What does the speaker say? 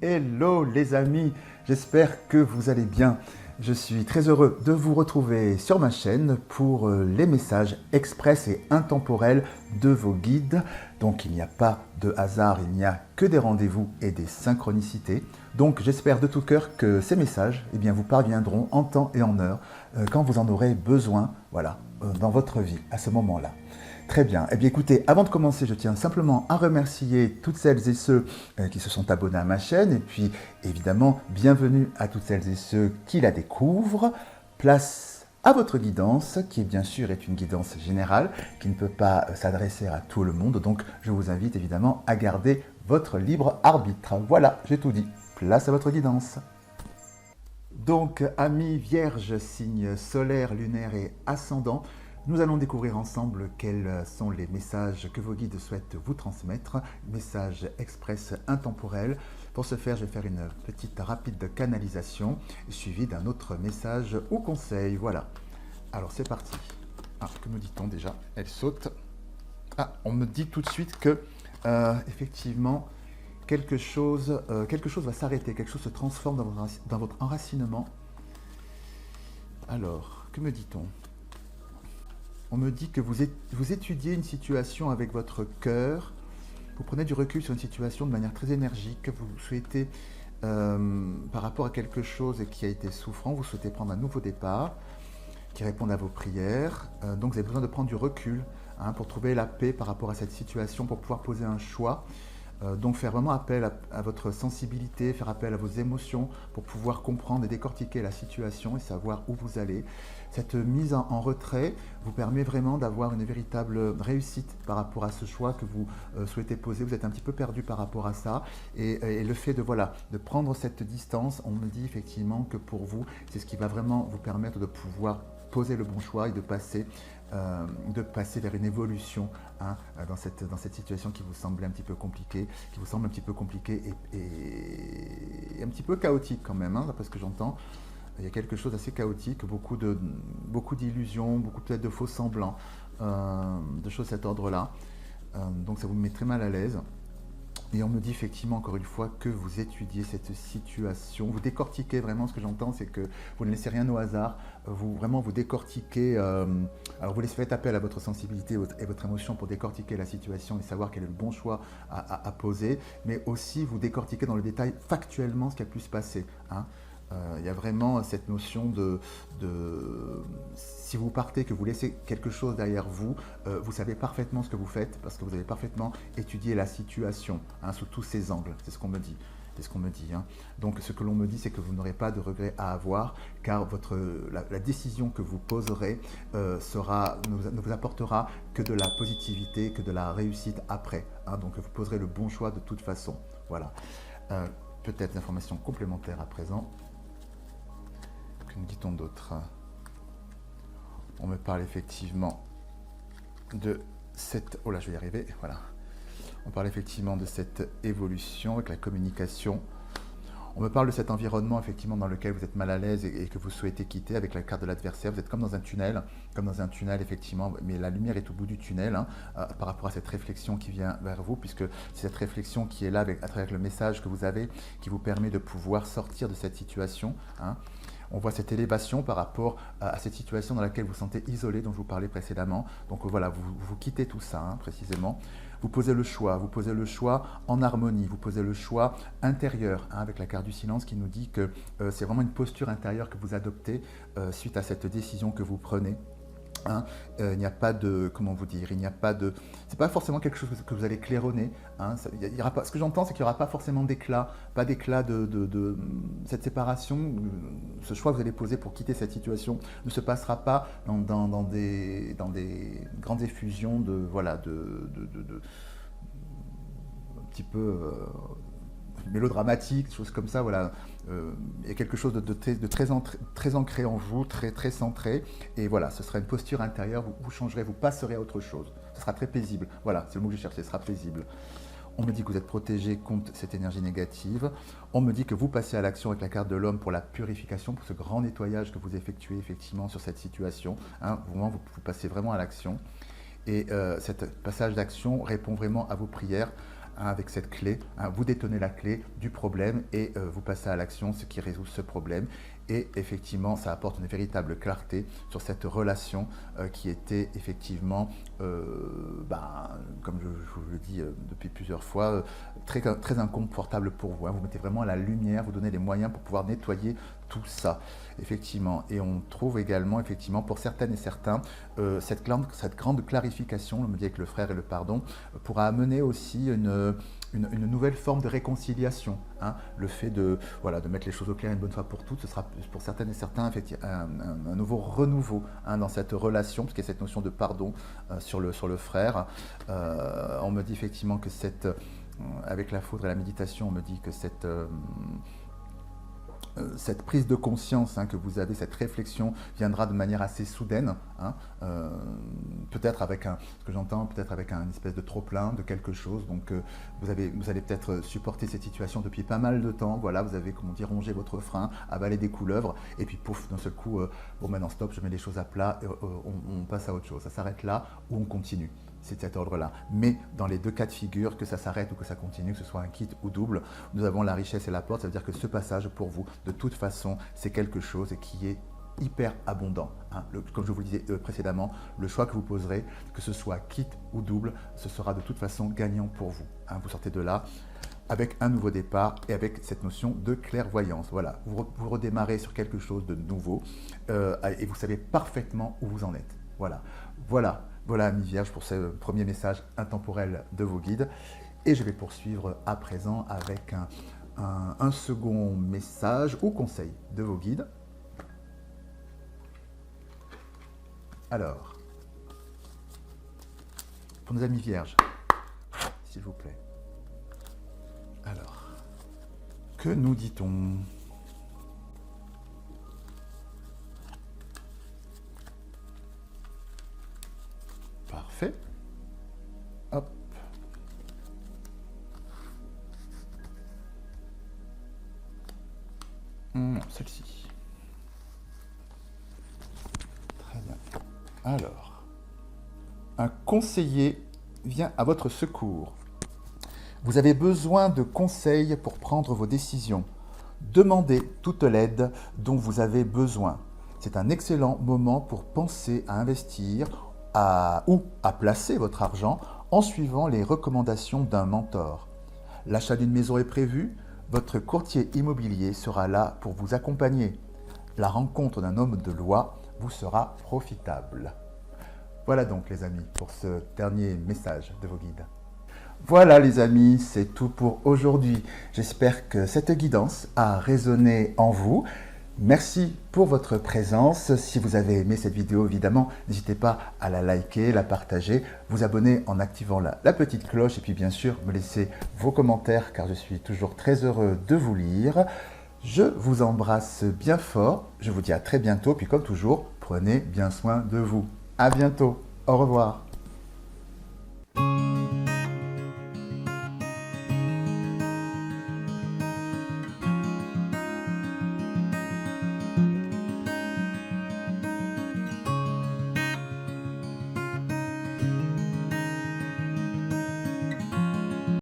Hello les amis, j'espère que vous allez bien. Je suis très heureux de vous retrouver sur ma chaîne pour les messages express et intemporels de vos guides. Donc il n'y a pas de hasard, il n'y a que des rendez-vous et des synchronicités. Donc j'espère de tout cœur que ces messages vous parviendront en temps et en heure quand vous en aurez besoin, voilà, dans votre vie à ce moment-là. Très bien. Écoutez, avant de commencer, je tiens simplement à remercier toutes celles et ceux qui se sont abonnés à ma chaîne. Et puis, évidemment, bienvenue à toutes celles et ceux qui la découvrent. Place à votre guidance, qui bien sûr est une guidance générale, qui ne peut pas s'adresser à tout le monde. Donc, je vous invite évidemment à garder votre libre arbitre. Voilà, j'ai tout dit. Place à votre guidance. Donc, amis vierges, signes solaires, lunaires et ascendants, nous allons découvrir ensemble quels sont les messages que vos guides souhaitent vous transmettre, messages express intemporels. Pour ce faire, je vais faire une petite rapide canalisation, suivie d'un autre message ou conseil. Voilà. Alors c'est parti. Ah, que me dit-on déjà? Elle saute. Ah, on me dit tout de suite que, effectivement, quelque chose va s'arrêter, quelque chose se transforme dans votre enracinement. Alors, que me dit-on? On me dit que vous étudiez une situation avec votre cœur, vous prenez du recul sur une situation de manière très énergique, vous souhaitez, par rapport à quelque chose qui a été souffrant, vous souhaitez prendre un nouveau départ, qui réponde à vos prières. Donc vous avez besoin de prendre du recul pour trouver la paix par rapport à cette situation, pour pouvoir poser un choix. Donc faire vraiment appel à votre sensibilité, faire appel à vos émotions pour pouvoir comprendre et décortiquer la situation et savoir où vous allez. Cette mise en retrait vous permet vraiment d'avoir une véritable réussite par rapport à ce choix que vous souhaitez poser. Vous êtes un petit peu perdu par rapport à ça et le fait de prendre cette distance, on me dit effectivement que pour vous, c'est ce qui va vraiment vous permettre de pouvoir poser le bon choix et de passer vers une évolution dans cette situation qui vous semblait un petit peu compliquée, et un petit peu chaotique quand même, d'après ce que j'entends. Il y a quelque chose d'assez chaotique, beaucoup d'illusions, beaucoup peut-être de faux semblants, de choses de cet ordre-là. Donc ça vous met très mal à l'aise. Et on me dit effectivement, encore une fois, que vous étudiez cette situation, vous décortiquez vraiment. Ce que j'entends, c'est que vous ne laissez rien au hasard, vous décortiquez, alors vous faites appel à votre sensibilité et votre émotion pour décortiquer la situation et savoir quel est le bon choix à poser, mais aussi vous décortiquez dans le détail factuellement ce qui a pu se passer. Il y a vraiment cette notion si vous partez, que vous laissez quelque chose derrière vous, vous savez parfaitement ce que vous faites parce que vous avez parfaitement étudié la situation sous tous ses angles. C'est ce qu'on me dit. Donc ce que l'on me dit, c'est que vous n'aurez pas de regrets à avoir, car la décision que vous poserez ne vous apportera que de la positivité, que de la réussite après. Donc vous poserez le bon choix de toute façon. Voilà. Peut-être des informations complémentaires à présent. Que nous dit-on d'autre? On me parle effectivement de cette... Oh là, je vais y arriver, voilà. On parle effectivement de cette évolution avec la communication. On me parle de cet environnement effectivement dans lequel vous êtes mal à l'aise et que vous souhaitez quitter avec la carte de l'adversaire. Vous êtes comme dans un tunnel effectivement, mais la lumière est au bout du tunnel par rapport à cette réflexion qui vient vers vous, puisque c'est cette réflexion qui est là à travers le message que vous avez qui vous permet de pouvoir sortir de cette situation. On voit cette élévation par rapport à cette situation dans laquelle vous vous sentez isolé, dont je vous parlais précédemment. Donc voilà, vous quittez tout ça précisément. Vous posez le choix en harmonie, vous posez le choix intérieur avec la carte du silence qui nous dit que c'est vraiment une posture intérieure que vous adoptez suite à cette décision que vous prenez. Il n'y a pas de, c'est pas forcément quelque chose que vous allez claironner. Il y aura pas, ce que j'entends, c'est qu'il n'y aura pas forcément d'éclat, de cette séparation. Ce choix que vous allez poser pour quitter cette situation ne se passera pas dans des grandes effusions un petit peu mélodramatique, des choses comme ça, voilà. Il y a quelque chose de très ancré en vous, très centré, et voilà, ce sera une posture intérieure, vous changerez, vous passerez à autre chose, ce sera très paisible, voilà, c'est le mot que je cherchais, ce sera paisible. On me dit que vous êtes protégé contre cette énergie négative, on me dit que vous passez à l'action avec la carte de l'homme pour la purification, pour ce grand nettoyage que vous effectuez effectivement sur cette situation, vous passez vraiment à l'action, et ce passage d'action répond vraiment à vos prières, hein, avec cette clé. Hein, vous détenez la clé du problème et vous passez à l'action, ce qui résout ce problème. Et effectivement, ça apporte une véritable clarté sur cette relation qui était effectivement, comme je vous le dis depuis plusieurs fois, très, très inconfortable pour vous. Hein. Vous mettez vraiment la lumière, vous donnez les moyens pour pouvoir nettoyer tout ça, effectivement. Et on trouve également, effectivement, pour certaines et certains, cette grande clarification, on me dit avec le frère et le pardon, pourra amener aussi une nouvelle forme de réconciliation. Hein. Le fait de mettre les choses au clair une bonne fois pour toutes, ce sera pour certaines et certains un nouveau renouveau, hein, dans cette relation, parce qu'il y a cette notion de pardon sur le frère. On me dit effectivement que avec la foudre et la méditation, on me dit que cette prise de conscience, hein, que vous avez, cette réflexion viendra de manière assez soudaine, hein, peut-être avec ce que j'entends, peut-être avec un espèce de trop-plein de quelque chose. Donc vous allez peut-être supporter cette situation depuis pas mal de temps. Voilà, vous avez, comme on dit, rongé votre frein, avalé des couleuvres, et puis pouf, d'un seul coup, bon maintenant stop, je mets les choses à plat, et, on passe à autre chose. Ça s'arrête là ou on continue. C'est de cet ordre-là. Mais dans les deux cas de figure, que ça s'arrête ou que ça continue, que ce soit un kit ou double, nous avons la richesse et la porte. Ça veut dire que ce passage, pour vous, de toute façon, c'est quelque chose qui est hyper abondant. Hein. Comme je vous le disais précédemment, le choix que vous poserez, que ce soit kit ou double, ce sera de toute façon gagnant pour vous. Hein. Vous sortez de là avec un nouveau départ et avec cette notion de clairvoyance. Voilà, vous redémarrez sur quelque chose de nouveau et vous savez parfaitement où vous en êtes. Voilà, Amis Vierges, pour ce premier message intemporel de vos guides. Et je vais poursuivre à présent avec un second message ou conseil de vos guides. Alors, pour nos amis Vierges, s'il vous plaît. Alors, que nous dit-on ? Parfait. Hop. Celle-ci. Très bien. Alors, un conseiller vient à votre secours. Vous avez besoin de conseils pour prendre vos décisions. Demandez toute l'aide dont vous avez besoin. C'est un excellent moment pour penser à investir ou à placer votre argent en suivant les recommandations d'un mentor. L'achat d'une maison est prévu, votre courtier immobilier sera là pour vous accompagner. La rencontre d'un homme de loi vous sera profitable. Voilà donc les amis pour ce dernier message de vos guides. Voilà les amis, c'est tout pour aujourd'hui. J'espère que cette guidance a résonné en vous. Merci pour votre présence. Si vous avez aimé cette vidéo, évidemment, n'hésitez pas à la liker, la partager, vous abonner en activant la petite cloche et puis bien sûr, me laisser vos commentaires car je suis toujours très heureux de vous lire. Je vous embrasse bien fort. Je vous dis à très bientôt. Puis comme toujours, prenez bien soin de vous. À bientôt. Au revoir.